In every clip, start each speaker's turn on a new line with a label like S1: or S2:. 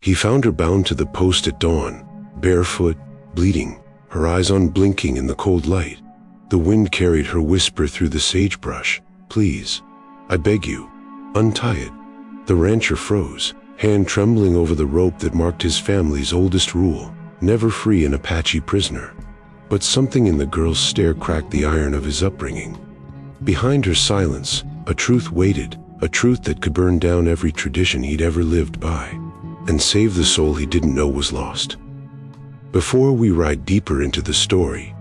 S1: He found her bound to the post at dawn, barefoot, bleeding, her eyes unblinking in the cold light. The wind carried her whisper through the sagebrush. "Please, I beg you, untie it." The rancher froze, hand trembling over the rope that marked his family's oldest rule: never free an Apache prisoner. But something in the girl's stare cracked the iron of his upbringing. Behind her silence, a truth waited, a truth that could burn down every tradition he'd ever lived by, and save the soul he didn't know was lost. Before we ride deeper into the story,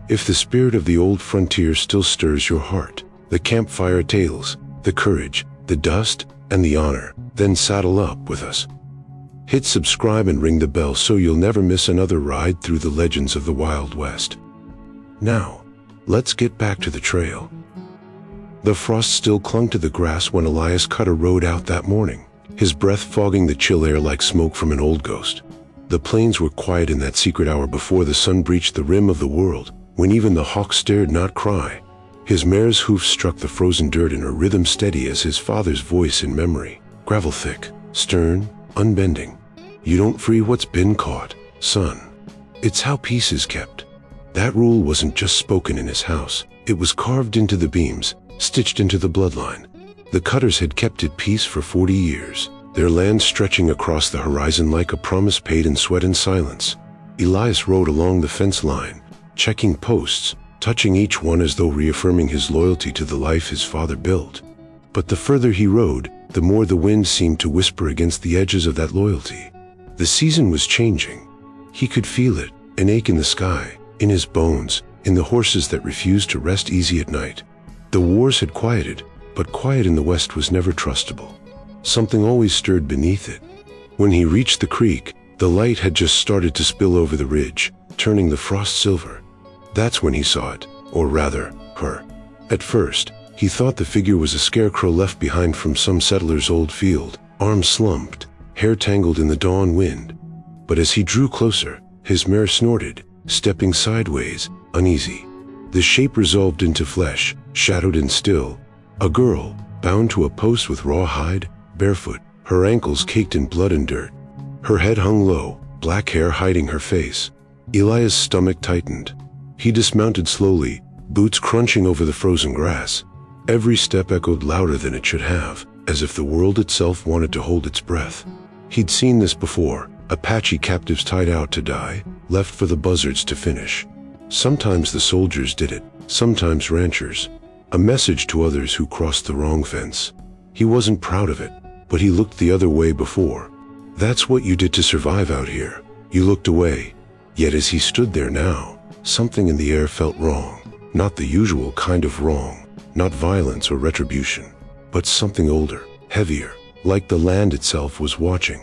S1: if the spirit of the old frontier still stirs your heart, the campfire tales, the courage, the dust, and the honor, then saddle up with us. Hit subscribe and ring the bell so you'll never miss another ride through the legends of the Wild West. Now, let's get back to the trail. The frost still clung to the grass when Elias Cutter rode out that morning, his breath fogging the chill air like smoke from an old ghost. The plains were quiet in that secret hour before the sun breached the rim of the world, when even the hawks dared not cry. His mare's hoofs struck the frozen dirt in a rhythm steady as his father's voice in memory, gravel thick, stern, unbending. "You don't free what's been caught, son. It's how peace is kept." That rule wasn't just spoken in his house, it was carved into the beams, stitched into the bloodline. The Cutters had kept at peace for 40 years, their land stretching across the horizon like a promise paid in sweat and silence. Elias rode along the fence line, checking posts, touching each one as though reaffirming his loyalty to the life his father built. But the further he rode, the more the wind seemed to whisper against the edges of that loyalty. The season was changing. He could feel it, an ache in the sky, in his bones, in the horses that refused to rest easy at night. The wars had quieted, but quiet in the West was never trustable. Something always stirred beneath it. When he reached the creek, the light had just started to spill over the ridge, turning the frost silver. That's when he saw it, or rather, her. At first, he thought the figure was a scarecrow left behind from some settler's old field, arms slumped, hair tangled in the dawn wind. But as he drew closer, his mare snorted, stepping sideways, uneasy. The shape resolved into flesh, shadowed and still. A girl, bound to a post with raw hide, barefoot, her ankles caked in blood and dirt. Her head hung low, black hair hiding her face. Elias' stomach tightened. He dismounted slowly, boots crunching over the frozen grass. Every step echoed louder than it should have, as if the world itself wanted to hold its breath. He'd seen this before, Apache captives tied out to die, left for the buzzards to finish. Sometimes the soldiers did it, sometimes ranchers. A message to others who crossed the wrong fence. He wasn't proud of it, but he looked the other way before. That's what you did to survive out here. You looked away. Yet as he stood there now, something in the air felt wrong. Not the usual kind of wrong, not violence or retribution, but something older, heavier, like the land itself was watching.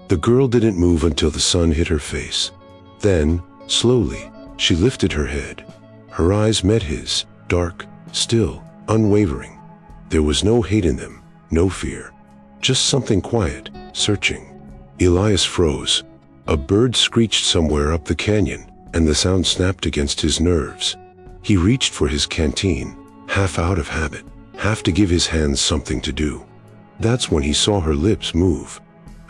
S1: The girl didn't move until the sun hit her face. Then, slowly, she lifted her head. Her eyes met his, dark, still, unwavering. There was no hate in them, no fear. Just something quiet, searching. Elias froze. A bird screeched somewhere up the canyon, and the sound snapped against his nerves. He reached for his canteen, half out of habit, half to give his hands something to do. That's when he saw her lips move.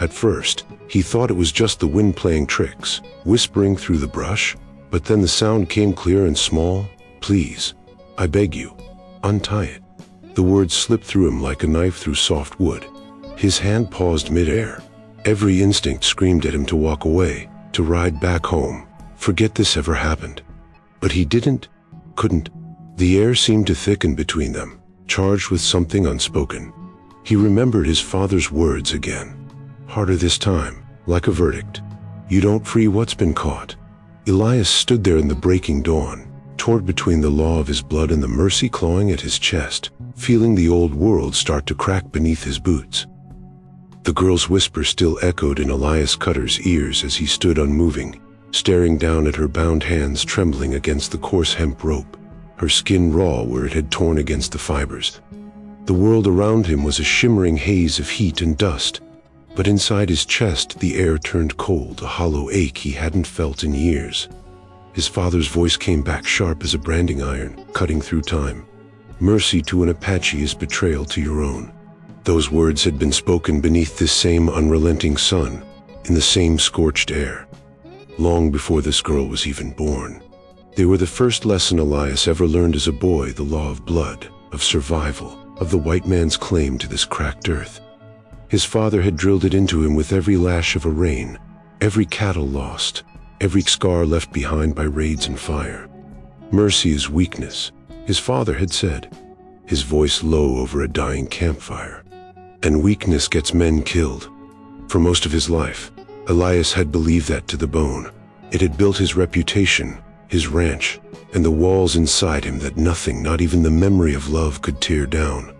S1: At first, he thought it was just the wind playing tricks, whispering through the brush, but then the sound came clear and small. "Please, I beg you, untie it." The words slipped through him like a knife through soft wood. His hand paused mid-air. Every instinct screamed at him to walk away, to ride back home, forget this ever happened. But he couldn't. The air seemed to thicken between them, charged with something unspoken. He remembered his father's words again. Harder this time, like a verdict. You don't free what's been caught. Elias stood there in the breaking dawn, torn between the law of his blood and the mercy clawing at his chest, feeling the old world start to crack beneath his boots. The girl's whisper still echoed in Elias Cutter's ears as he stood unmoving, staring down at her bound hands trembling against the coarse hemp rope, her skin raw where it had torn against the fibers. The world around him was a shimmering haze of heat and dust, but inside his chest the air turned cold, a hollow ache he hadn't felt in years. His father's voice came back sharp as a branding iron, cutting through time. Mercy to an Apache is betrayal to your own. Those words had been spoken beneath this same unrelenting sun, in the same scorched air. Long before this girl was even born. They were the first lesson Elias ever learned as a boy, the law of blood, of survival, of the white man's claim to this cracked earth. His father had drilled it into him with every lash of a rain, every cattle lost, every scar left behind by raids and fire. Mercy is weakness, his father had said, his voice low over a dying campfire. And weakness gets men killed. For most of his life, Elias had believed that to the bone. It had built his reputation, his ranch, and the walls inside him that nothing, not even the memory of love, could tear down.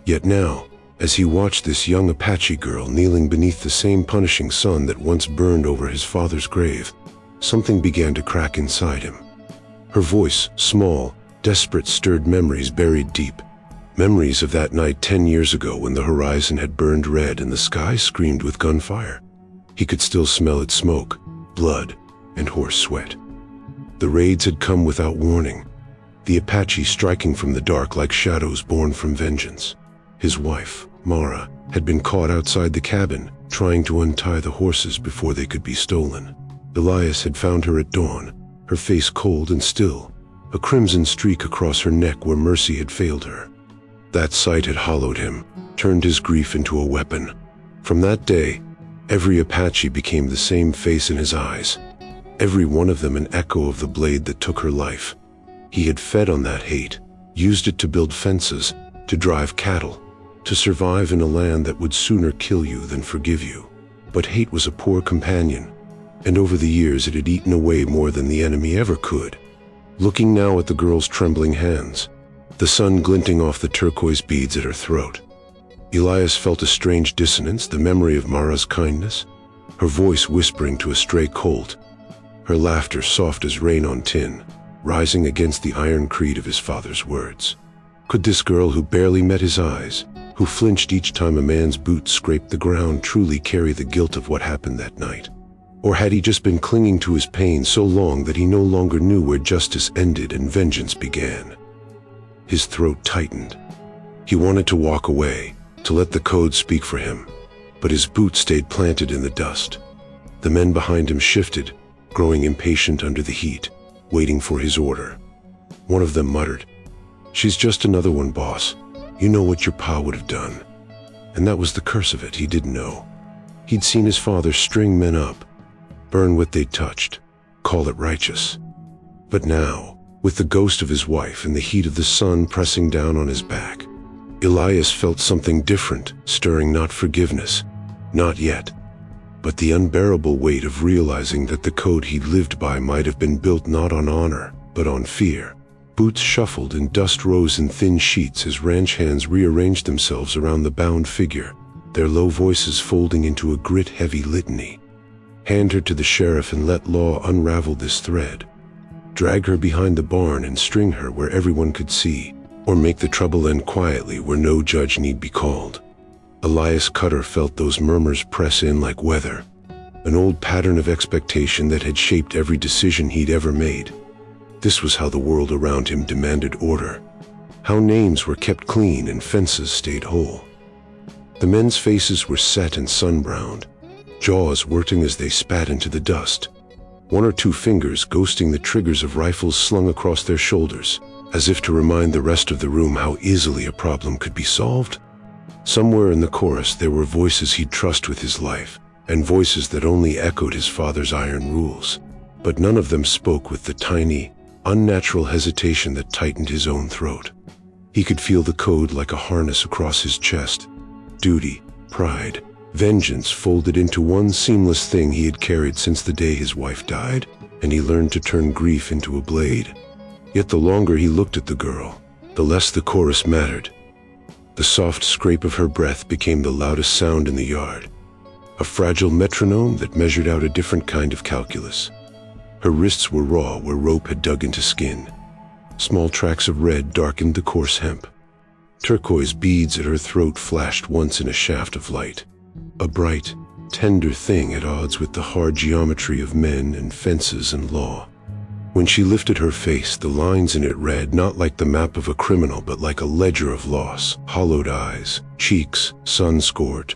S1: Yet now, as he watched this young Apache girl kneeling beneath the same punishing sun that once burned over his father's grave, something began to crack inside him. Her voice, small, desperate, stirred memories buried deep. Memories of that night 10 years ago when the horizon had burned red and the sky screamed with gunfire. He could still smell its smoke, blood, and horse sweat. The raids had come without warning, the Apache striking from the dark like shadows born from vengeance. His wife, Mara, had been caught outside the cabin, trying to untie the horses before they could be stolen. Elias had found her at dawn, her face cold and still, a crimson streak across her neck where mercy had failed her. That sight had hollowed him, turned his grief into a weapon. From that day, every Apache became the same face in his eyes, every one of them an echo of the blade that took her life. He had fed on that hate, used it to build fences, to drive cattle, to survive in a land that would sooner kill you than forgive you. But hate was a poor companion, and over the years it had eaten away more than the enemy ever could. Looking now at the girl's trembling hands, the sun glinting off the turquoise beads at her throat, Elias felt a strange dissonance, the memory of Mara's kindness, her voice whispering to a stray colt, her laughter soft as rain on tin, rising against the iron creed of his father's words. Could this girl who barely met his eyes, who flinched each time a man's boot scraped the ground, truly carry the guilt of what happened that night? Or had he just been clinging to his pain so long that he no longer knew where justice ended and vengeance began? His throat tightened. He wanted to walk away, to let the code speak for him, but his boot stayed planted in the dust. The men behind him shifted, growing impatient under the heat, waiting for his order. One of them muttered, "She's just another one, boss. You know what your pa would have done." And that was the curse of it. He didn't know. He'd seen his father string men up, burn what they'd touched, call it righteous. But now, with the ghost of his wife and the heat of the sun pressing down on his back, Elias felt something different, stirring not forgiveness, not yet, but the unbearable weight of realizing that the code he'd lived by might have been built not on honor, but on fear. Boots shuffled and dust rose in thin sheets as ranch hands rearranged themselves around the bound figure, their low voices folding into a grit-heavy litany. Hand her to the sheriff and let law unravel this thread. Drag her behind the barn and string her where everyone could see, or make the trouble end quietly where no judge need be called. Elias Cutter felt those murmurs press in like weather, an old pattern of expectation that had shaped every decision he'd ever made. This was how the world around him demanded order, how names were kept clean and fences stayed whole. The men's faces were set and sun-browned, jaws working as they spat into the dust, one or two fingers ghosting the triggers of rifles slung across their shoulders, as if to remind the rest of the room how easily a problem could be solved. Somewhere in the chorus there were voices he'd trust with his life, and voices that only echoed his father's iron rules, but none of them spoke with the tiny, unnatural hesitation that tightened his own throat. He could feel the code like a harness across his chest. Duty, pride, vengeance folded into one seamless thing he had carried since the day his wife died, and he learned to turn grief into a blade. Yet the longer he looked at the girl, the less the chorus mattered. The soft scrape of her breath became the loudest sound in the yard, a fragile metronome that measured out a different kind of calculus. Her wrists were raw where rope had dug into skin. Small tracks of red darkened the coarse hemp. Turquoise beads at her throat flashed once in a shaft of light, a bright, tender thing at odds with the hard geometry of men and fences and law. When she lifted her face, the lines in it read not like the map of a criminal but like a ledger of loss, hollowed eyes, cheeks sun-scored,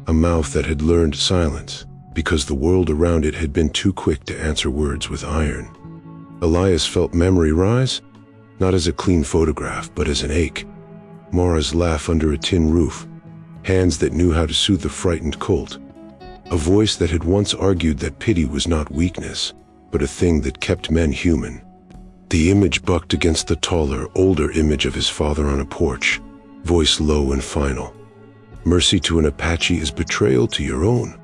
S1: a mouth that had learned silence, because the world around it had been too quick to answer words with iron. Elias felt memory rise, not as a clean photograph, but as an ache. Mara's laugh under a tin roof, hands that knew how to soothe the frightened colt, a voice that had once argued that pity was not weakness, but a thing that kept men human. The image bucked against the taller, older image of his father on a porch, voice low and final. Mercy to an Apache is betrayal to your own.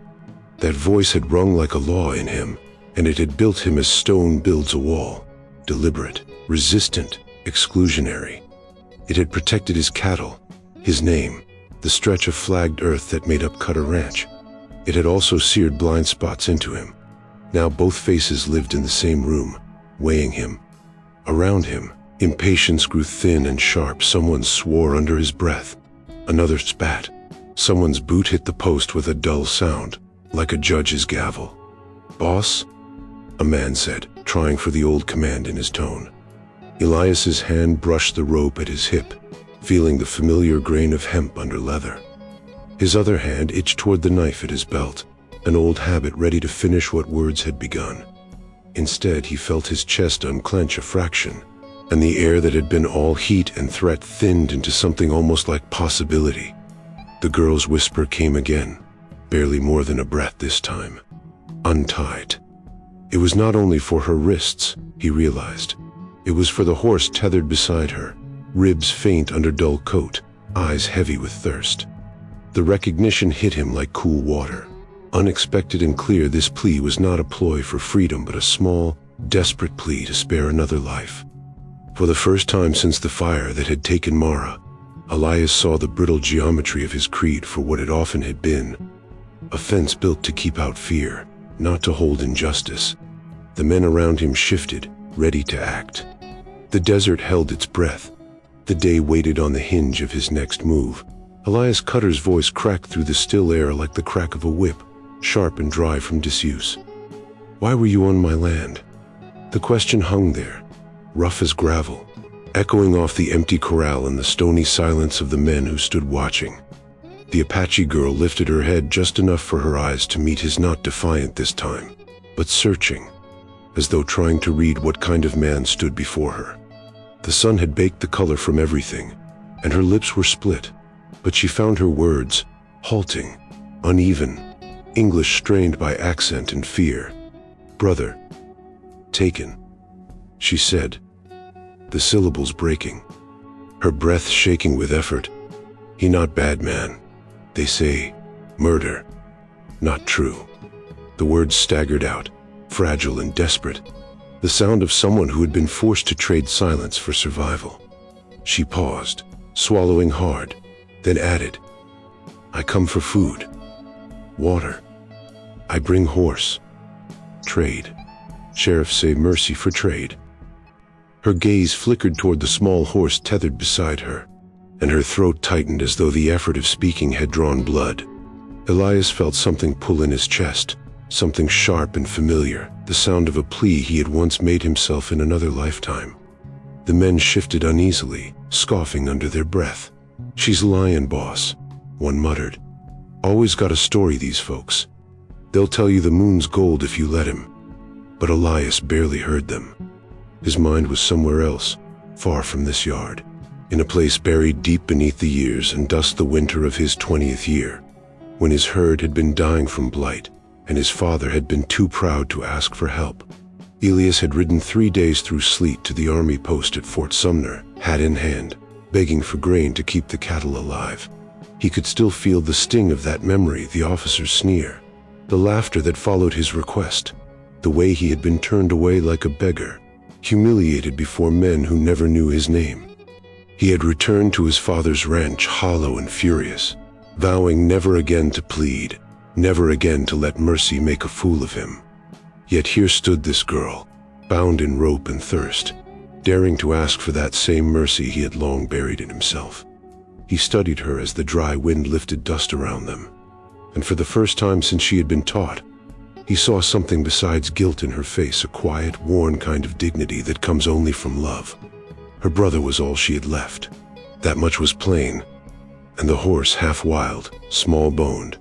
S1: That voice had rung like a law in him, and it had built him as stone builds a wall, deliberate, resistant, exclusionary. It had protected his cattle, his name, the stretch of flagged earth that made up Cutter Ranch. It had also seared blind spots into him. Now both faces lived in the same room, weighing him. Around him, impatience grew thin and sharp. Someone swore under his breath. Another spat. Someone's boot hit the post with a dull sound, like a judge's gavel. "Boss?" a man said, trying for the old command in his tone. Elias's hand brushed the rope at his hip, feeling the familiar grain of hemp under leather. His other hand itched toward the knife at his belt, an old habit ready to finish what words had begun. Instead, he felt his chest unclench a fraction, and the air that had been all heat and threat thinned into something almost like possibility. The girl's whisper came again, barely more than a breath this time. "Untied." It was not only for her wrists, he realized. It was for the horse tethered beside her, ribs faint under dull coat, eyes heavy with thirst. The recognition hit him like cool water. Unexpected and clear, this plea was not a ploy for freedom, but a small, desperate plea to spare another life. For the first time since the fire that had taken Mara, Elias saw the brittle geometry of his creed for what it often had been. A fence built to keep out fear, not to hold injustice. The men around him shifted, ready to act. The desert held its breath. The day waited on the hinge of his next move. Elias Cutter's voice cracked through the still air like the crack of a whip, sharp and dry from disuse. "Why were you on my land?" The question hung there, rough as gravel, echoing off the empty corral and the stony silence of the men who stood watching. The Apache girl lifted her head just enough for her eyes to meet his, not defiant this time, but searching, as though trying to read what kind of man stood before her. The sun had baked the color from everything, and her lips were split, but she found her words, halting, uneven, English strained by accent and fear. "Brother." "Taken," she said, the syllables breaking, her breath shaking with effort. "He not bad man. They say, murder. Not true." The words staggered out, fragile and desperate, the sound of someone who had been forced to trade silence for survival. She paused, swallowing hard, then added, "I come for food. Water. I bring horse. Trade. Sheriff say mercy for trade." Her gaze flickered toward the small horse tethered beside her, and her throat tightened as though the effort of speaking had drawn blood. Elias felt something pull in his chest, something sharp and familiar, the sound of a plea he had once made himself in another lifetime. The men shifted uneasily, scoffing under their breath. "She's lying, boss," one muttered. "Always got a story, these folks. They'll tell you the moon's gold if you let him." But Elias barely heard them. His mind was somewhere else, far from this yard, in a place buried deep beneath the years and dust, the winter of his 20th year, when his herd had been dying from blight, and his father had been too proud to ask for help. Elias had ridden 3 days through sleet to the army post at Fort Sumner, hat in hand, begging for grain to keep the cattle alive. He could still feel the sting of that memory, the officer's sneer, the laughter that followed his request, the way he had been turned away like a beggar, humiliated before men who never knew his name. He had returned to his father's ranch hollow and furious, vowing never again to plead, never again to let mercy make a fool of him. Yet here stood this girl, bound in rope and thirst, daring to ask for that same mercy he had long buried in himself. He studied her as the dry wind lifted dust around them, and for the first time since she had been taught, he saw something besides guilt in her face, a quiet, worn kind of dignity that comes only from love. Her brother was all she had left. That much was plain, and the horse half wild, small-boned,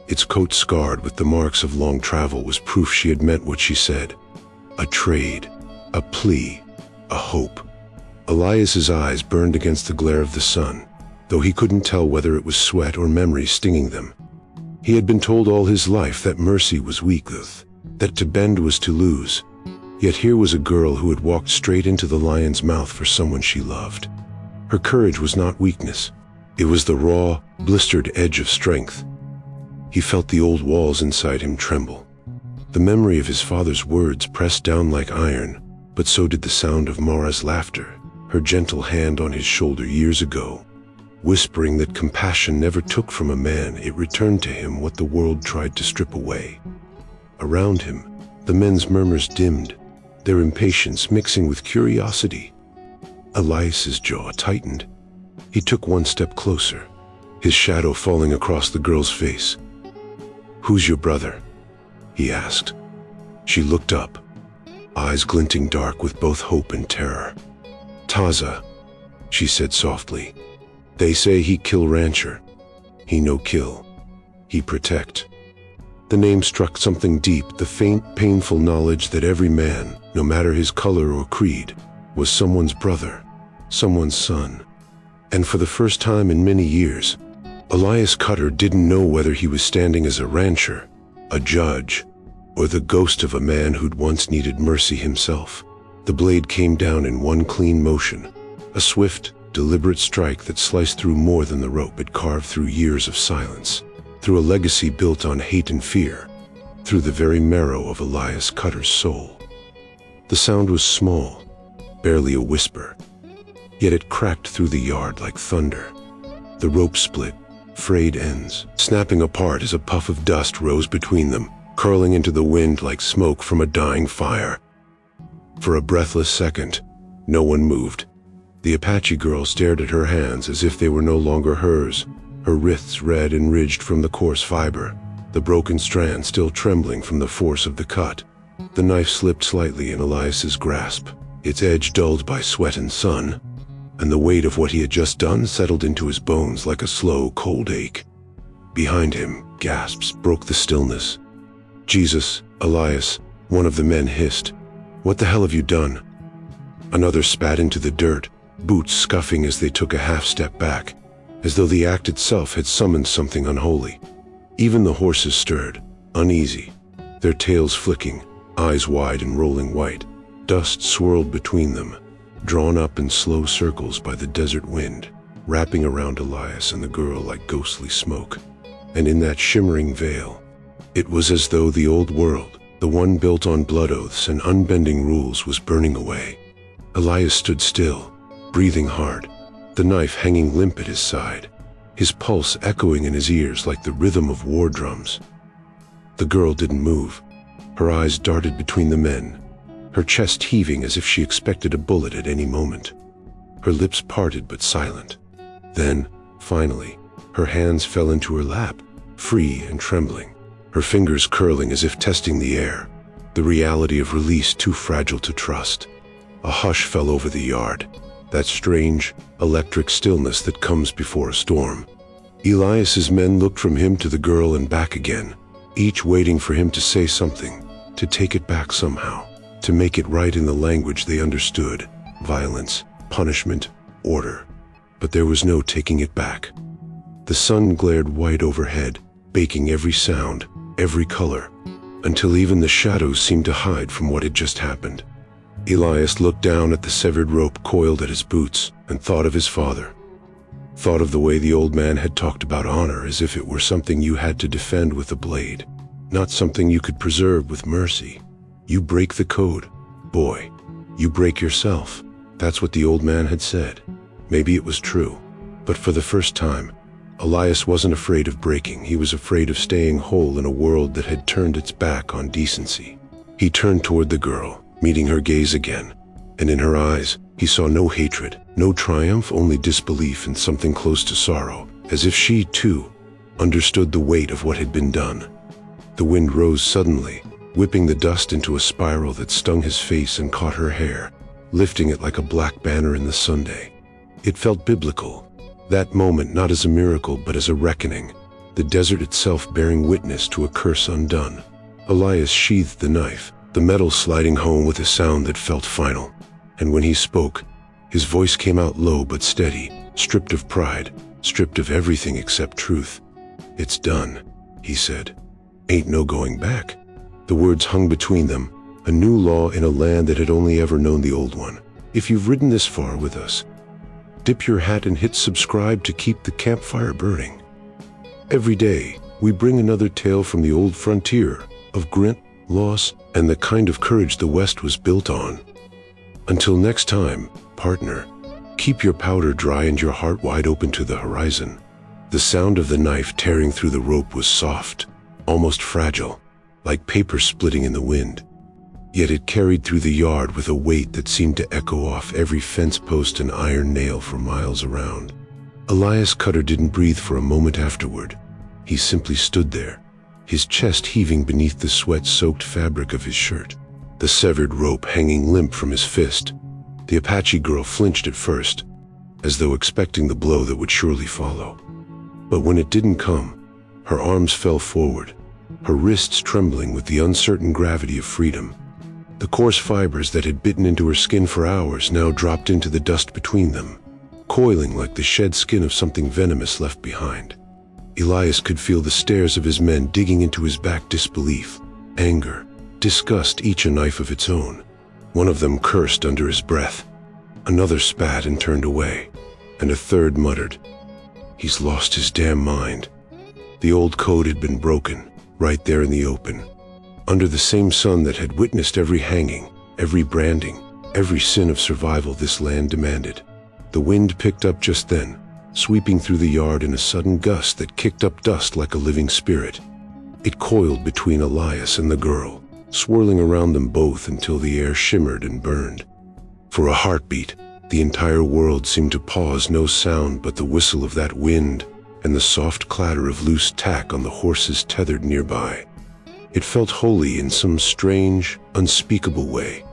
S1: its coat scarred with the marks of long travel, was proof she had meant what she said. A trade, a plea, a hope. Elias's eyes burned against the glare of the sun, though he couldn't tell whether it was sweat or memory stinging them. He had been told all his life that mercy was weakness, that to bend was to lose. Yet here was a girl who had walked straight into the lion's mouth for someone she loved. Her courage was not weakness. It was the raw, blistered edge of strength. He felt the old walls inside him tremble. The memory of his father's words pressed down like iron, but so did the sound of Mara's laughter, her gentle hand on his shoulder years ago. Whispering that compassion never took from a man, it returned to him what the world tried to strip away. Around him, the men's murmurs dimmed, their impatience mixing with curiosity. Elias's jaw tightened. He took one step closer, his shadow falling across the girl's face. "Who's your brother?" he asked. She looked up, eyes glinting dark with both hope and terror. "Taza," she said softly. "They say he kill rancher. He no kill. He protect." The name struck something deep, the faint, painful knowledge that every man, no matter his color or creed, was someone's brother, someone's son. And for the first time in many years, Elias Cutter didn't know whether he was standing as a rancher, a judge, or the ghost of a man who'd once needed mercy himself. The blade came down in one clean motion, a swift, deliberate strike that sliced through more than the rope it carved through years of silence, through a legacy built on hate and fear, through the very marrow of Elias Cutter's soul. The sound was small, barely a whisper, yet it cracked through the yard like thunder. The rope split, frayed ends, snapping apart as a puff of dust rose between them, curling into the wind like smoke from a dying fire. For a breathless second, no one moved. The Apache girl stared at her hands as if they were no longer hers, her wrists red and ridged from the coarse fiber, the broken strand still trembling from the force of the cut. The knife slipped slightly in Elias's grasp, its edge dulled by sweat and sun, and the weight of what he had just done settled into his bones like a slow, cold ache. Behind him, gasps broke the stillness. "Jesus, Elias," one of the men hissed. "What the hell have you done?" Another spat into the dirt, boots scuffing as they took a half-step back, as though the act itself had summoned something unholy. Even the horses stirred, uneasy, their tails flicking, eyes wide and rolling white. Dust swirled between them, drawn up in slow circles by the desert wind, wrapping around Elias and the girl like ghostly smoke. And in that shimmering veil, it was as though the old world, the one built on blood oaths and unbending rules, was burning away. Elias stood still, breathing hard, the knife hanging limp at his side, his pulse echoing in his ears like the rhythm of war drums. The girl didn't move. Her eyes darted between the men, her chest heaving as if she expected a bullet at any moment. Her lips parted but silent. Then, finally, her hands fell into her lap, free and trembling, her fingers curling as if testing the air, the reality of release too fragile to trust. A hush fell over the yard, that strange, electric stillness that comes before a storm. Elias's men looked from him to the girl and back again, each waiting for him to say something, to take it back somehow, to make it right in the language they understood: violence, punishment, order. But there was no taking it back. The sun glared white overhead, baking every sound, every color, until even the shadows seemed to hide from what had just happened. Elias looked down at the severed rope coiled at his boots and thought of his father. Thought of the way the old man had talked about honor as if it were something you had to defend with a blade, not something you could preserve with mercy. You break the code, boy. You break yourself. That's what the old man had said. Maybe it was true. But for the first time, Elias wasn't afraid of breaking. He was afraid of staying whole in a world that had turned its back on decency. He turned toward the girl, meeting her gaze again, and in her eyes, he saw no hatred, no triumph, only disbelief and something close to sorrow, as if she, too, understood the weight of what had been done. The wind rose suddenly, whipping the dust into a spiral that stung his face and caught her hair, lifting it like a black banner in the Sunday. It felt biblical, that moment, not as a miracle but as a reckoning, the desert itself bearing witness to a curse undone. Elias sheathed the knife, the metal sliding home with a sound that felt final. And when he spoke, his voice came out low but steady, stripped of pride, stripped of everything except truth. "It's done," he said. "Ain't no going back." The words hung between them, a new law in a land that had only ever known the old one. If you've ridden this far with us, dip your hat and hit subscribe to keep the campfire burning. Every day, we bring another tale from the old frontier of grit, loss, and the kind of courage the West was built on. Until next time, partner, keep your powder dry and your heart wide open to the horizon. The sound of the knife tearing through the rope was soft, almost fragile, like paper splitting in the wind. Yet it carried through the yard with a weight that seemed to echo off every fence post and iron nail for miles around. Elias Cutter didn't breathe for a moment afterward. He simply stood there, his chest heaving beneath the sweat-soaked fabric of his shirt, the severed rope hanging limp from his fist. The Apache girl flinched at first, as though expecting the blow that would surely follow. But when it didn't come, her arms fell forward, her wrists trembling with the uncertain gravity of freedom. The coarse fibers that had bitten into her skin for hours now dropped into the dust between them, coiling like the shed skin of something venomous left behind. Elias could feel the stares of his men digging into his back, disbelief, anger, disgust, each a knife of its own. One of them cursed under his breath. Another spat and turned away, and a third muttered, "He's lost his damn mind." The old code had been broken, right there in the open, under the same sun that had witnessed every hanging, every branding, every sin of survival this land demanded. The wind picked up just then, sweeping through the yard in a sudden gust that kicked up dust like a living spirit. It coiled between Elias and the girl, swirling around them both until the air shimmered and burned. For a heartbeat, the entire world seemed to pause, no sound but the whistle of that wind and the soft clatter of loose tack on the horses tethered nearby. It felt holy in some strange, unspeakable way,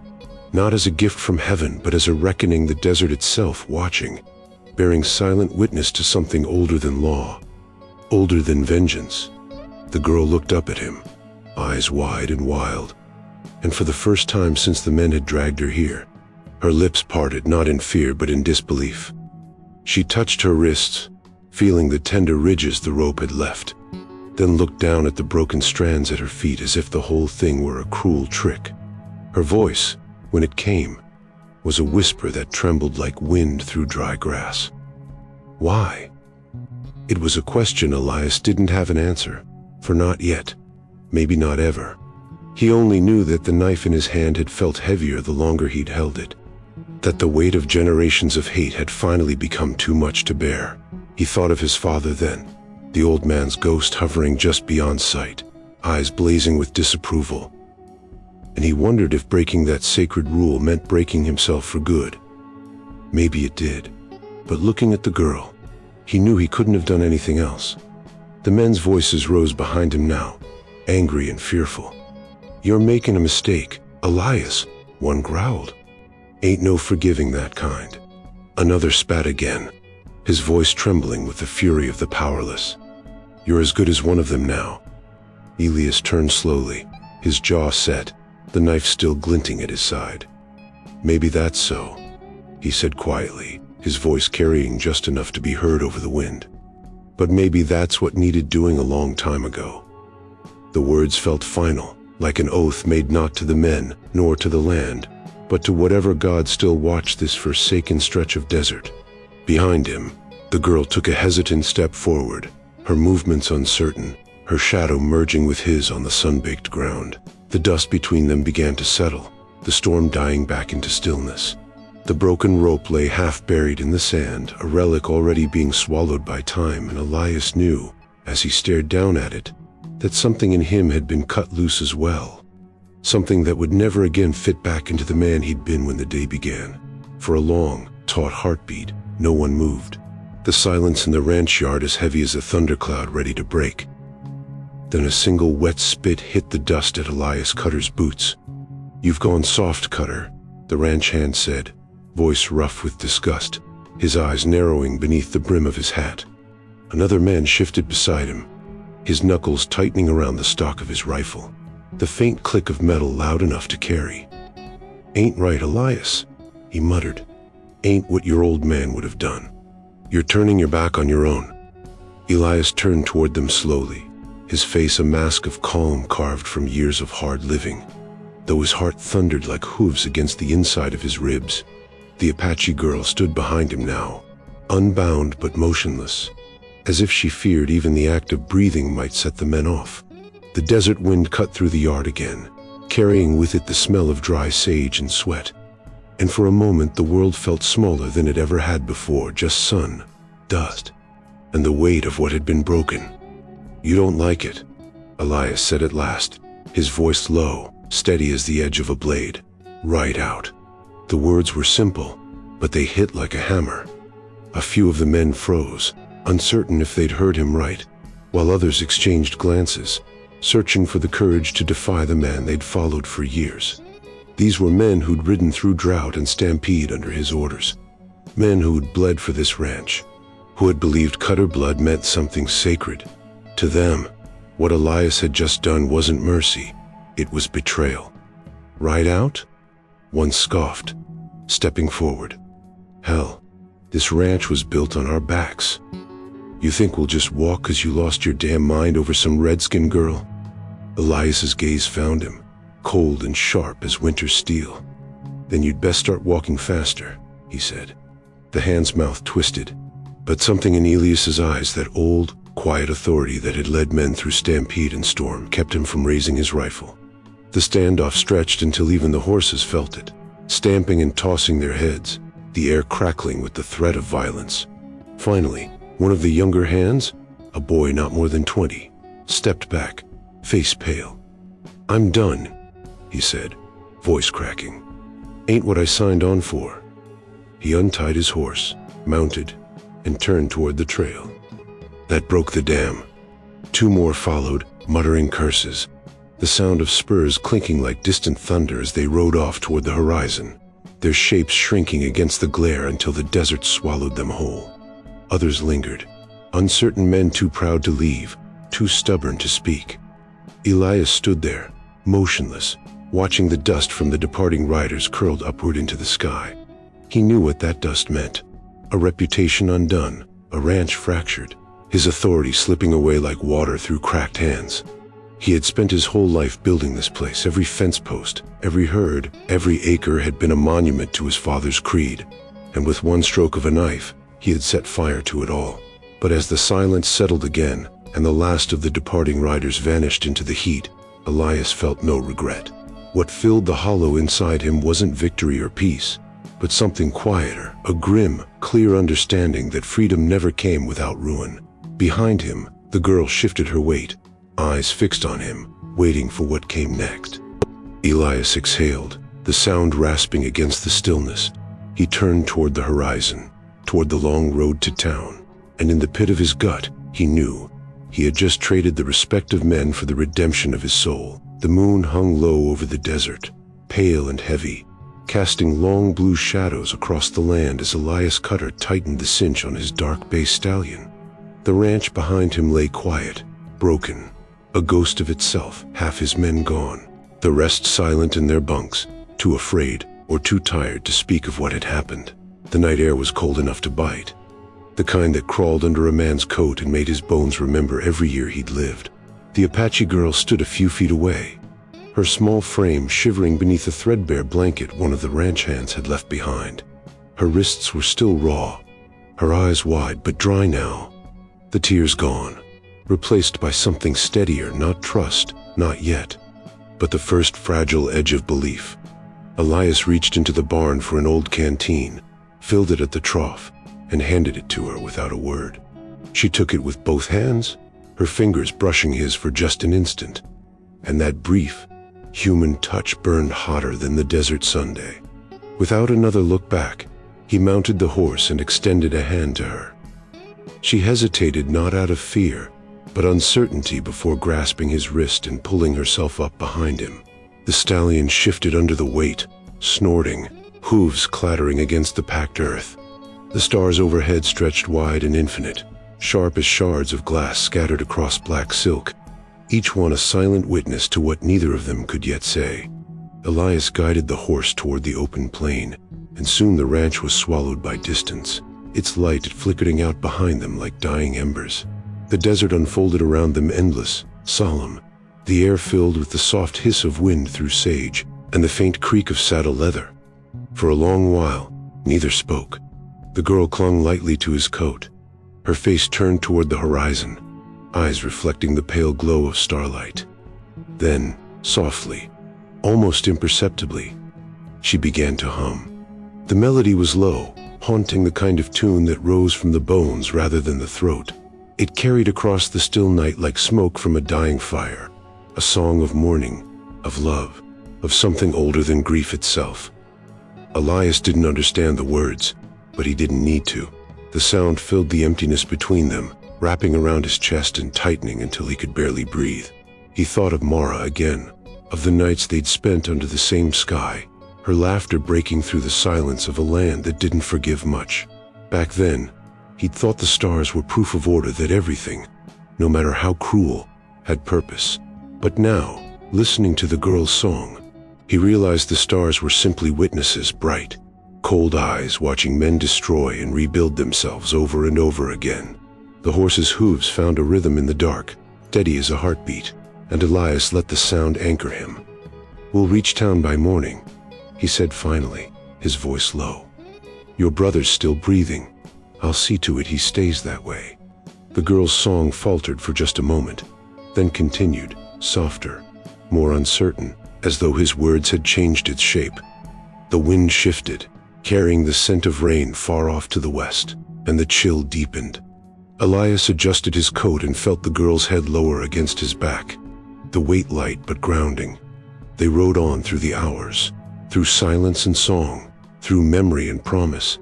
S1: not as a gift from heaven, but as a reckoning, the desert itself watching, bearing silent witness to something older than law, older than vengeance. The girl looked up at him, eyes wide and wild, and for the first time since the men had dragged her here, her lips parted, not in fear but in disbelief. She touched her wrists, feeling the tender ridges the rope had left, then looked down at the broken strands at her feet as if the whole thing were a cruel trick. Her voice, when it came, was a whisper that trembled like wind through dry grass. Why? It was a question Elias didn't have an answer, for not yet, maybe not ever. He only knew that the knife in his hand had felt heavier the longer he'd held it, that the weight of generations of hate had finally become too much to bear. He thought of his father then, the old man's ghost hovering just beyond sight, eyes blazing with disapproval. And he wondered if breaking that sacred rule meant breaking himself for good. Maybe it did, but looking at the girl, he knew he couldn't have done anything else. The men's voices rose behind him now, angry and fearful. "You're making a mistake, Elias," one growled. "Ain't no forgiving that kind." Another spat again, his voice trembling with the fury of the powerless. "You're as good as one of them now." Elias turned slowly, his jaw set, the knife still glinting at his side. "Maybe that's so," he said quietly, his voice carrying just enough to be heard over the wind. "But maybe that's what needed doing a long time ago." The words felt final, like an oath made not to the men, nor to the land, but to whatever God still watched this forsaken stretch of desert. Behind him, the girl took a hesitant step forward, her movements uncertain, her shadow merging with his on the sun-baked ground. The dust between them began to settle, the storm dying back into stillness. The broken rope lay half buried in the sand, a relic already being swallowed by time, and Elias knew, as he stared down at it, that something in him had been cut loose as well. Something that would never again fit back into the man he'd been when the day began. For a long, taut heartbeat, no one moved. The silence in the ranch yard as heavy as a thundercloud ready to break. Then a single wet spit hit the dust at Elias Cutter's boots. "You've gone soft, Cutter," the ranch hand said, voice rough with disgust, his eyes narrowing beneath the brim of his hat. Another man shifted beside him, his knuckles tightening around the stock of his rifle, the faint click of metal loud enough to carry. "Ain't right, Elias," he muttered. "Ain't what your old man would have done. You're turning your back on your own." Elias turned toward them slowly, his face a mask of calm carved from years of hard living, though his heart thundered like hooves against the inside of his ribs. The Apache girl stood behind him now, unbound but motionless, as if she feared even the act of breathing might set the men off. The desert wind cut through the yard again, carrying with it the smell of dry sage and sweat. And for a moment the world felt smaller than it ever had before, just sun, dust, and the weight of what had been broken. "You don't like it," Elias said at last, his voice low, steady as the edge of a blade. "Right out." The words were simple, but they hit like a hammer. A few of the men froze, uncertain if they'd heard him right, while others exchanged glances, searching for the courage to defy the man they'd followed for years. These were men who'd ridden through drought and stampede under his orders, men who'd bled for this ranch, who had believed cutter blood meant something sacred. To them, what Elias had just done wasn't mercy, it was betrayal. "Ride out?" One scoffed, stepping forward. "Hell, this ranch was built on our backs. You think we'll just walk 'cause you lost your damn mind over some redskin girl?" Elias's gaze found him, cold and sharp as winter steel. "Then you'd best start walking faster," he said. The hand's mouth twisted, but something in Elias's eyes, that old, quiet authority that had led men through stampede and storm, kept him from raising his rifle. The standoff stretched until even the horses felt it, stamping and tossing their heads, the air crackling with the threat of violence. Finally, one of the younger hands, a boy not more than 20, stepped back, face pale. "I'm done," he said, voice cracking. "Ain't what I signed on for." He untied his horse, mounted, and turned toward the trail. That broke the dam. Two more followed, muttering curses, the sound of spurs clinking like distant thunder as they rode off toward the horizon, their shapes shrinking against the glare until the desert swallowed them whole. Others lingered, uncertain men too proud to leave, too stubborn to speak. Elias stood there, motionless, watching the dust from the departing riders curled upward into the sky. He knew what that dust meant. A reputation undone, a ranch fractured, his authority slipping away like water through cracked hands. He had spent his whole life building this place. Every fence post, every herd, every acre had been a monument to his father's creed, and with one stroke of a knife, he had set fire to it all. But as the silence settled again, and the last of the departing riders vanished into the heat, Elias felt no regret. What filled the hollow inside him wasn't victory or peace, but something quieter, a grim, clear understanding that freedom never came without ruin. Behind him, the girl shifted her weight, eyes fixed on him, waiting for what came next. Elias exhaled, the sound rasping against the stillness. He turned toward the horizon, toward the long road to town, and in the pit of his gut, he knew he had just traded the respect of men for the redemption of his soul. The moon hung low over the desert, pale and heavy, casting long blue shadows across the land as Elias Cutter tightened the cinch on his dark bay stallion. The ranch behind him lay quiet, broken, a ghost of itself, half his men gone, the rest silent in their bunks, too afraid or too tired to speak of what had happened. The night air was cold enough to bite, the kind that crawled under a man's coat and made his bones remember every year he'd lived. The Apache girl stood a few feet away, her small frame shivering beneath a threadbare blanket one of the ranch hands had left behind. Her wrists were still raw, her eyes wide but dry now, the tears gone, replaced by something steadier, not trust, not yet, but the first fragile edge of belief. Elias reached into the barn for an old canteen, filled it at the trough, and handed it to her without a word. She took it with both hands, her fingers brushing his for just an instant, and that brief, human touch burned hotter than the desert Sunday. Without another look back, he mounted the horse and extended a hand to her. She hesitated, not out of fear, but uncertainty, before grasping his wrist and pulling herself up behind him. The stallion shifted under the weight, snorting, hooves clattering against the packed earth. The stars overhead stretched wide and infinite, sharp as shards of glass scattered across black silk, each one a silent witness to what neither of them could yet say. Elias guided the horse toward the open plain, and soon the ranch was swallowed by distance, its light flickering out behind them like dying embers. The desert unfolded around them, endless, solemn, the air filled with the soft hiss of wind through sage and the faint creak of saddle leather. For a long while, neither spoke. The girl clung lightly to his coat, her face turned toward the horizon, eyes reflecting the pale glow of starlight. Then, softly, almost imperceptibly, she began to hum. The melody was low, haunting, the kind of tune that rose from the bones rather than the throat. It carried across the still night like smoke from a dying fire, a song of mourning, of love, of something older than grief itself. Elias didn't understand the words, but he didn't need to. The sound filled the emptiness between them, wrapping around his chest and tightening until he could barely breathe. He thought of Mara again, of the nights they'd spent under the same sky, her laughter breaking through the silence of a land that didn't forgive much. Back then, he'd thought the stars were proof of order, that everything, no matter how cruel, had purpose. But now, listening to the girl's song, he realized the stars were simply witnesses, bright, cold eyes watching men destroy and rebuild themselves over and over again. The horse's hooves found a rhythm in the dark, steady as a heartbeat, and Elias let the sound anchor him. "We'll reach town by morning," he said finally, his voice low. "Your brother's still breathing. I'll see to it he stays that way." The girl's song faltered for just a moment, then continued, softer, more uncertain, as though his words had changed its shape. The wind shifted, carrying the scent of rain far off to the west, and the chill deepened. Elias adjusted his coat and felt the girl's head lower against his back, the weight light but grounding. They rode on through the hours, through silence and song, through memory and promise.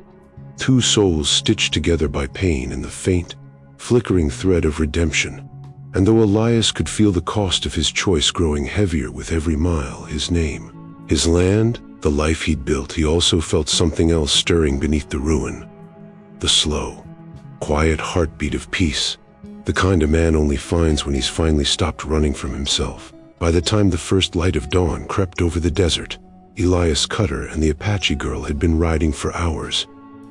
S1: Two souls stitched together by pain and the faint, flickering thread of redemption. And though Elias could feel the cost of his choice growing heavier with every mile, his name, his land, the life he'd built, he also felt something else stirring beneath the ruin. The slow, quiet heartbeat of peace, the kind a man only finds when he's finally stopped running from himself. By the time the first light of dawn crept over the desert, Elias Cutter and the Apache girl had been riding for hours,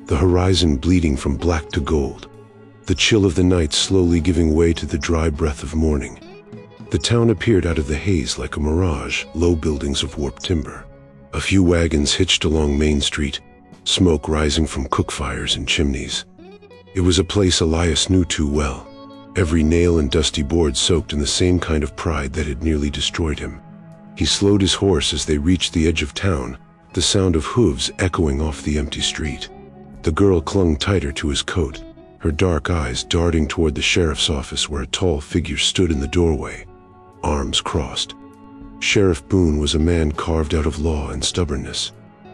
S1: the horizon bleeding from black to gold, the chill of the night slowly giving way to the dry breath of morning. The town appeared out of the haze like a mirage, low buildings of warped timber. A few wagons hitched along Main Street, smoke rising from cook fires and chimneys. It was a place Elias knew too well, every nail and dusty board soaked in the same kind of pride that had nearly destroyed him. He slowed his horse as they reached the edge of town, the sound of hooves echoing off the empty street. The girl clung tighter to his coat, her dark eyes darting toward the sheriff's office where a tall figure stood in the doorway, arms crossed. Sheriff Boone was a man carved out of law and stubbornness,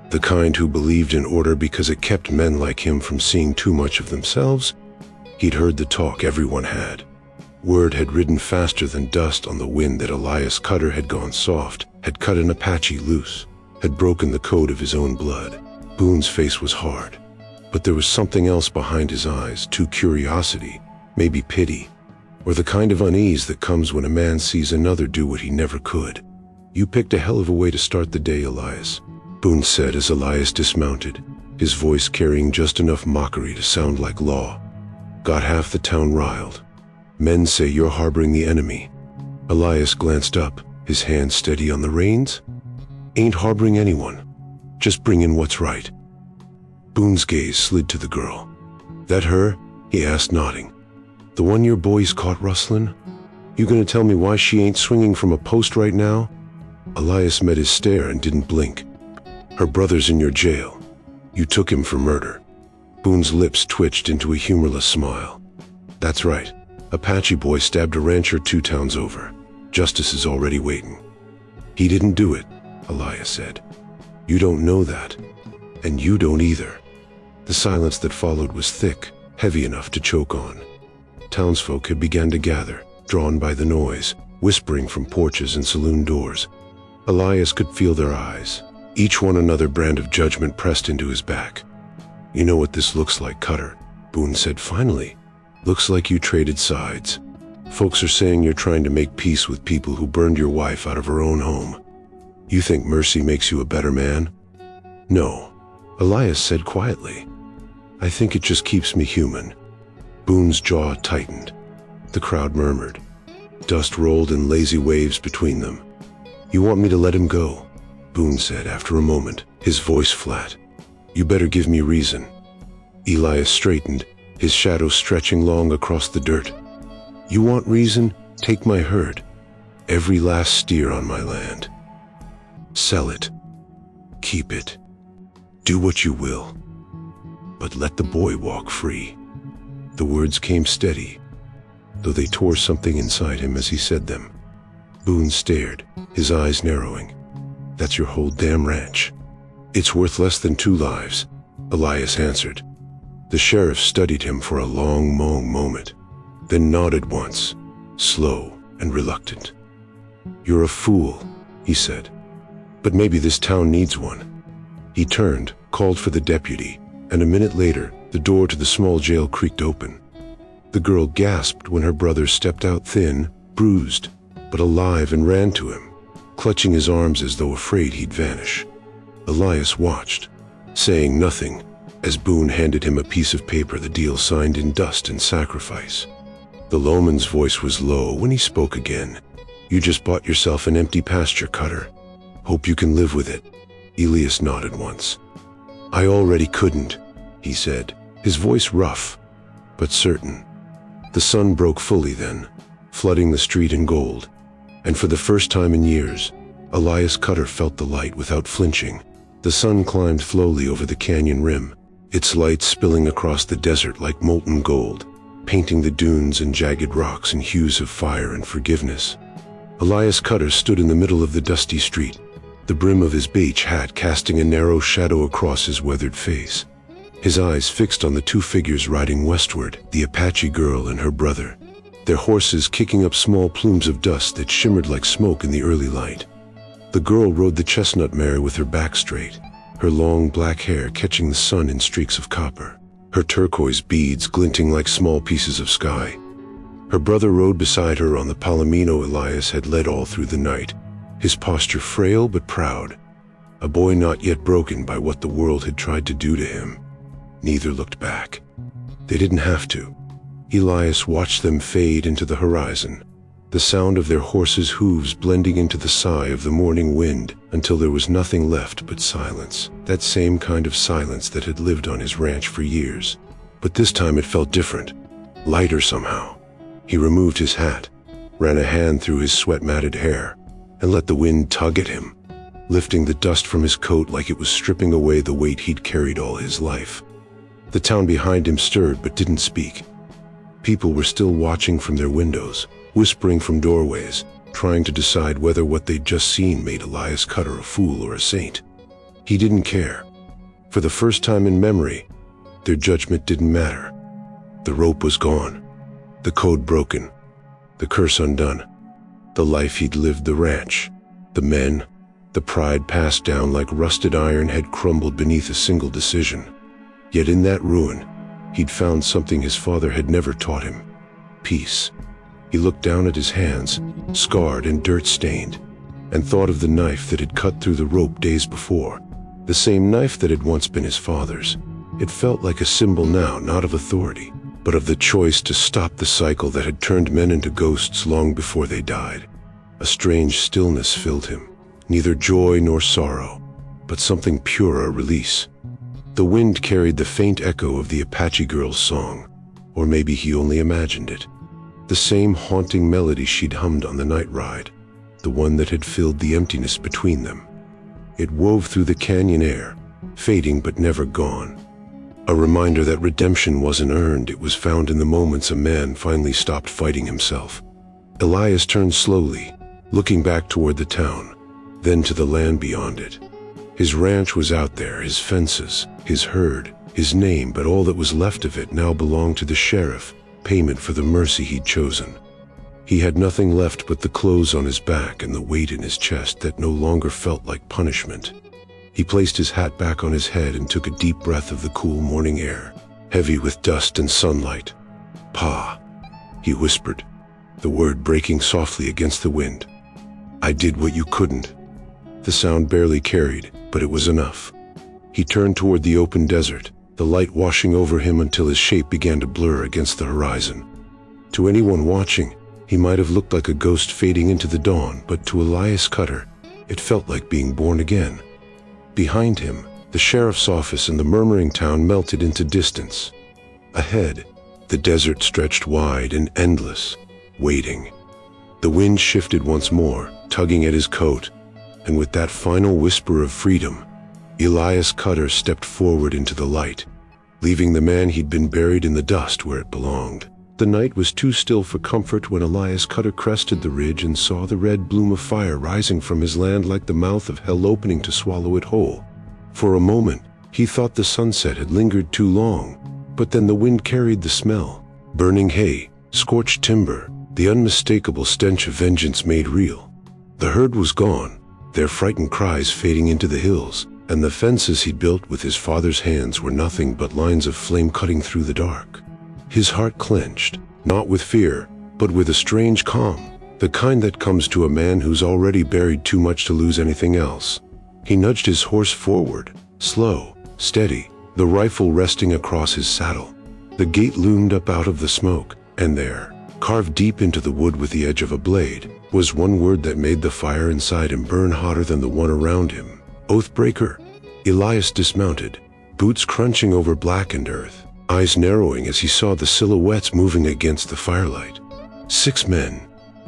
S1: the kind who believed in order because it kept men like him from seeing too much of themselves. He'd heard the talk everyone had. Word had ridden faster than dust on the wind that Elias Cutter had gone soft, had cut an Apache loose, had broken the code of his own blood. Boone's face was hard, but there was something else behind his eyes, too, curiosity, maybe pity, or the kind of unease that comes when a man sees another do what he never could. "You picked a hell of a way to start the day, Elias," Boone said as Elias dismounted, his voice carrying just enough mockery to sound like law. "Got half the town riled. Men say you're harboring the enemy." Elias glanced up, his hand steady on the reins. "Ain't harboring anyone. Just bringing what's right." Boone's gaze slid to the girl. "That her?" he asked, nodding. "The one your boys caught rustling? You gonna tell me why she ain't swinging from a post right now?" Elias met his stare and didn't blink. "Her brother's in your jail. You took him for murder." Boone's lips twitched into a humorless smile. "That's right. Apache boy stabbed a rancher 2 towns over. Justice is already waiting." "He didn't do it," Elias said. "You don't know that. And you don't either." The silence that followed was thick, heavy enough to choke on. Townsfolk had begun to gather, drawn by the noise, whispering from porches and saloon doors. Elias could feel their eyes, each one another brand of judgment pressed into his back. "You know what this looks like, Cutter," Boone said finally, Looks like you traded sides. Folks are saying you're trying to make peace with people who burned your wife out of her own home. You think mercy makes you a better man? No, Elias said quietly. I think it just keeps me human. Boone's jaw tightened. The crowd murmured. Dust rolled in lazy waves between them. You want me to let him go? Boone said after a moment, his voice flat. You better give me reason. Elias straightened, his shadow stretching long across the dirt. You want reason? Take my herd. Every last steer on my land. Sell it. Keep it. Do what you will. But let the boy walk free. The words came steady, though they tore something inside him as he said them. Boone stared, his eyes narrowing. That's your whole damn ranch. It's worth less than 2 lives, Elias answered. The sheriff studied him for a long moment, then nodded once, slow and reluctant. You're a fool, he said. But maybe this town needs one. He turned, called for the deputy, and a minute later, the door to the small jail creaked open. The girl gasped when her brother stepped out thin, bruised, but alive, and ran to him, clutching his arms as though afraid he'd vanish. Elias watched, saying nothing, as Boone handed him a piece of paper, the deal signed in dust and sacrifice. The lowman's voice was low when he spoke again. You just bought yourself an empty pasture, Cutter. Hope you can live with it. Elias nodded once. I already couldn't, he said, his voice rough, but certain. The sun broke fully then, flooding the street in gold, and for the first time in years, Elias Cutter felt the light without flinching. The sun climbed slowly over the canyon rim, its light spilling across the desert like molten gold, painting the dunes and jagged rocks in hues of fire and forgiveness. Elias Cutter stood in the middle of the dusty street, the brim of his beige hat casting a narrow shadow across his weathered face. His eyes fixed on the 2 figures riding westward, the Apache girl and her brother, their horses kicking up small plumes of dust that shimmered like smoke in the early light. The girl rode the chestnut mare with her back straight, her long black hair catching the sun in streaks of copper, her turquoise beads glinting like small pieces of sky. Her brother rode beside her on the palomino Elias had led all through the night, his posture frail but proud, a boy not yet broken by what the world had tried to do to him. Neither looked back. They didn't have to. Elias watched them fade into the horizon, the sound of their horses' hooves blending into the sigh of the morning wind until there was nothing left but silence, that same kind of silence that had lived on his ranch for years. But this time it felt different, lighter somehow. He removed his hat, ran a hand through his sweat-matted hair, and let the wind tug at him, lifting the dust from his coat like it was stripping away the weight he'd carried all his life. The town behind him stirred but didn't speak. People were still watching from their windows, whispering from doorways, trying to decide whether what they'd just seen made Elias Cutter a fool or a saint. He didn't care. For the first time in memory, their judgment didn't matter. The rope was gone, the code broken, the curse undone. The life he'd lived, the ranch, the men, the pride passed down like rusted iron had crumbled beneath a single decision. Yet in that ruin, he'd found something his father had never taught him: peace. He looked down at his hands, scarred and dirt-stained, and thought of the knife that had cut through the rope days before, the same knife that had once been his father's. It felt like a symbol now, not of authority, but of the choice to stop the cycle that had turned men into ghosts long before they died. A strange stillness filled him, neither joy nor sorrow, but something pure, a release. The wind carried the faint echo of the Apache girl's song, or maybe he only imagined it. The same haunting melody she'd hummed on the night ride, the one that had filled the emptiness between them. It wove through the canyon air, fading but never gone. A reminder that redemption wasn't earned, it was found in the moments a man finally stopped fighting himself. Elias turned slowly, looking back toward the town, then to the land beyond it. His ranch was out there, his fences, his herd, his name, but all that was left of it now belonged to the sheriff, payment for the mercy he'd chosen. He had nothing left but the clothes on his back and the weight in his chest that no longer felt like punishment. He placed his hat back on his head and took a deep breath of the cool morning air, heavy with dust and sunlight. Pa, he whispered, the word breaking softly against the wind. I did what you couldn't. The sound barely carried, but it was enough. He turned toward the open desert, the light washing over him until his shape began to blur against the horizon. To anyone watching, he might have looked like a ghost fading into the dawn, but to Elias Cutter, it felt like being born again. Behind him, the sheriff's office and the murmuring town melted into distance. Ahead, the desert stretched wide and endless, waiting. The wind shifted once more, tugging at his coat, and with that final whisper of freedom, Elias Cutter stepped forward into the light, leaving the man he'd been buried in the dust where it belonged. The night was too still for comfort when Elias Cutter crested the ridge and saw the red bloom of fire rising from his land like the mouth of hell opening to swallow it whole. For a moment, he thought the sunset had lingered too long, but then the wind carried the smell. Burning hay, scorched timber, the unmistakable stench of vengeance made real. The herd was gone, their frightened cries fading into the hills, and the fences he'd built with his father's hands were nothing but lines of flame cutting through the dark. His heart clenched, not with fear, but with a strange calm, the kind that comes to a man who's already buried too much to lose anything else. He nudged his horse forward, slow, steady, the rifle resting across his saddle. The gate loomed up out of the smoke, and there, carved deep into the wood with the edge of a blade, was one word that made the fire inside him burn hotter than the one around him. Oathbreaker. Elias dismounted, boots crunching over blackened earth, eyes narrowing as he saw the silhouettes moving against the firelight. 6 men,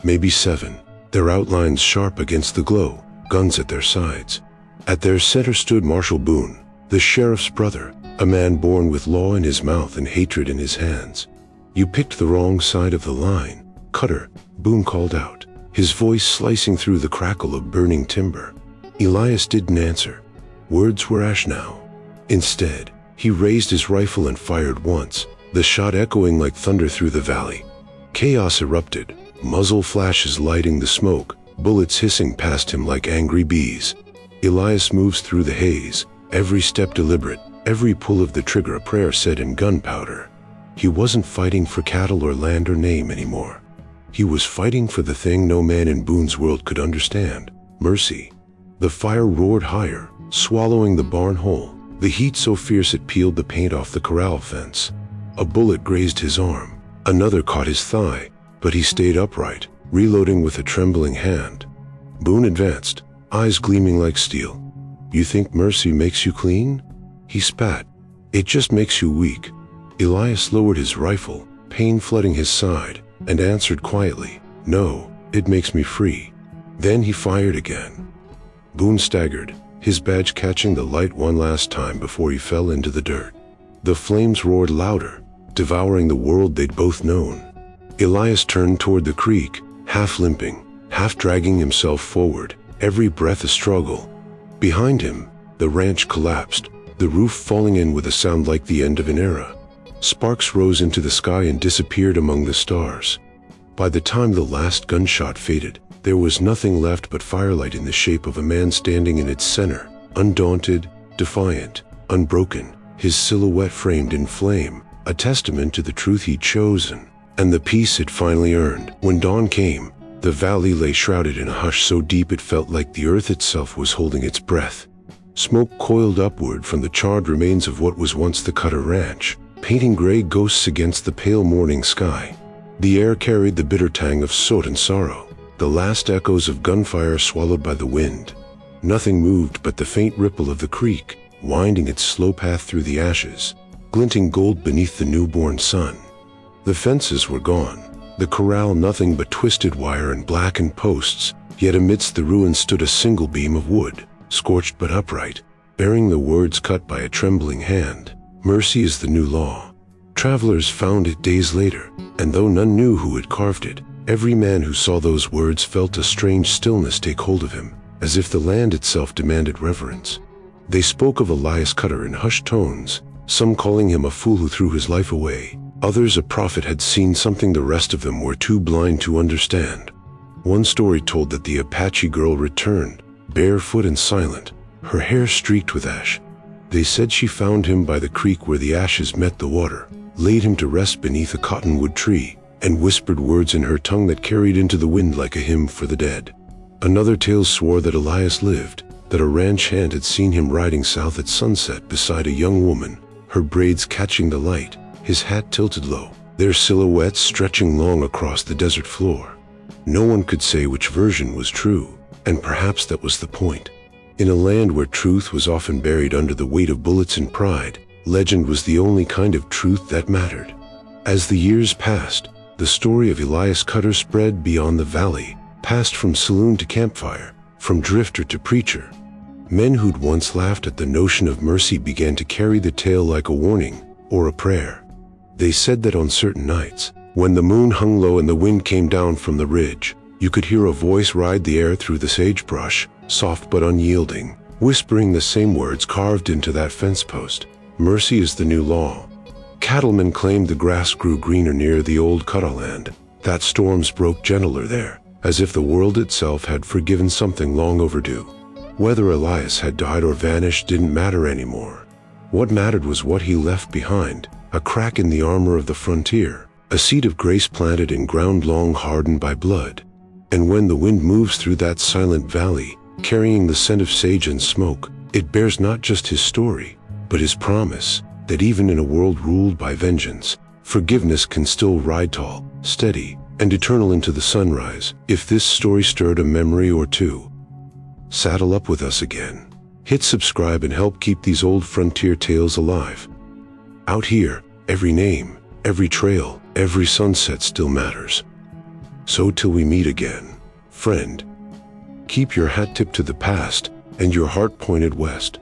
S1: maybe 7, their outlines sharp against the glow, guns at their sides. At their center stood Marshal Boone, the sheriff's brother, a man born with law in his mouth and hatred in his hands. You picked the wrong side of the line, Cutter, Boone called out, his voice slicing through the crackle of burning timber. Elias didn't answer. Words were ash now. Instead, he raised his rifle and fired once, the shot echoing like thunder through the valley. Chaos erupted, muzzle flashes lighting the smoke, bullets hissing past him like angry bees. Elias moves through the haze, every step deliberate, every pull of the trigger a prayer said in gunpowder. He wasn't fighting for cattle or land or name anymore. He was fighting for the thing no man in Boone's world could understand, mercy. The fire roared higher, swallowing the barn whole, the heat so fierce it peeled the paint off the corral fence. A bullet grazed his arm, another caught his thigh, but he stayed upright, reloading with a trembling hand. Boone advanced, eyes gleaming like steel. You think mercy makes you clean? He spat. It just makes you weak. Elias lowered his rifle, pain flooding his side, and answered quietly, no, it makes me free. Then he fired again. Boone staggered, his badge catching the light one last time before he fell into the dirt. The flames roared louder, devouring the world they'd both known. Elias turned toward the creek, half limping, half dragging himself forward, every breath a struggle. Behind him, the ranch collapsed, the roof falling in with a sound like the end of an era. Sparks rose into the sky and disappeared among the stars. By the time the last gunshot faded, there was nothing left but firelight in the shape of a man standing in its center, undaunted, defiant, unbroken, his silhouette framed in flame, a testament to the truth he'd chosen, and the peace it finally earned. When dawn came, the valley lay shrouded in a hush so deep it felt like the earth itself was holding its breath. Smoke coiled upward from the charred remains of what was once the Cutter Ranch, painting gray ghosts against the pale morning sky. The air carried the bitter tang of soot and sorrow, the last echoes of gunfire swallowed by the wind. Nothing moved but the faint ripple of the creek, winding its slow path through the ashes, glinting gold beneath the newborn sun. The fences were gone, the corral nothing but twisted wire and blackened posts, yet amidst the ruins stood a single beam of wood, scorched but upright, bearing the words cut by a trembling hand. Mercy is the new law. Travelers found it days later, and though none knew who had carved it, every man who saw those words felt a strange stillness take hold of him, as if the land itself demanded reverence. They spoke of Elias Cutter in hushed tones, some calling him a fool who threw his life away, others a prophet had seen something the rest of them were too blind to understand. One story told that the Apache girl returned, barefoot and silent, her hair streaked with ash. They said she found him by the creek where the ashes met the water, laid him to rest beneath a cottonwood tree, and whispered words in her tongue that carried into the wind like a hymn for the dead. Another tale swore that Elias lived, that a ranch hand had seen him riding south at sunset beside a young woman, her braids catching the light, his hat tilted low, their silhouettes stretching long across the desert floor. No one could say which version was true, and perhaps that was the point. In a land where truth was often buried under the weight of bullets and pride, legend was the only kind of truth that mattered. As the years passed, the story of Elias Cutter spread beyond the valley, passed from saloon to campfire, from drifter to preacher. Men who'd once laughed at the notion of mercy began to carry the tale like a warning or a prayer. They said that on certain nights, when the moon hung low and the wind came down from the ridge, you could hear a voice ride the air through the sagebrush, soft but unyielding, whispering the same words carved into that fence post. Mercy is the new law. Cattlemen claimed the grass grew greener near the old Cuttaland, that storms broke gentler there, as if the world itself had forgiven something long overdue. Whether Elias had died or vanished didn't matter anymore. What mattered was what he left behind, a crack in the armor of the frontier, a seed of grace planted in ground long hardened by blood. And when the wind moves through that silent valley, carrying the scent of sage and smoke, it bears not just his story, but his promise that even in a world ruled by vengeance, forgiveness can still ride tall, steady, and eternal into the sunrise. If this story stirred a memory or two, saddle up with us again. Hit subscribe and help keep these old frontier tales alive. Out here, every name, every trail, every sunset still matters. So till we meet again, friend, keep your hat tipped to the past and your heart pointed west.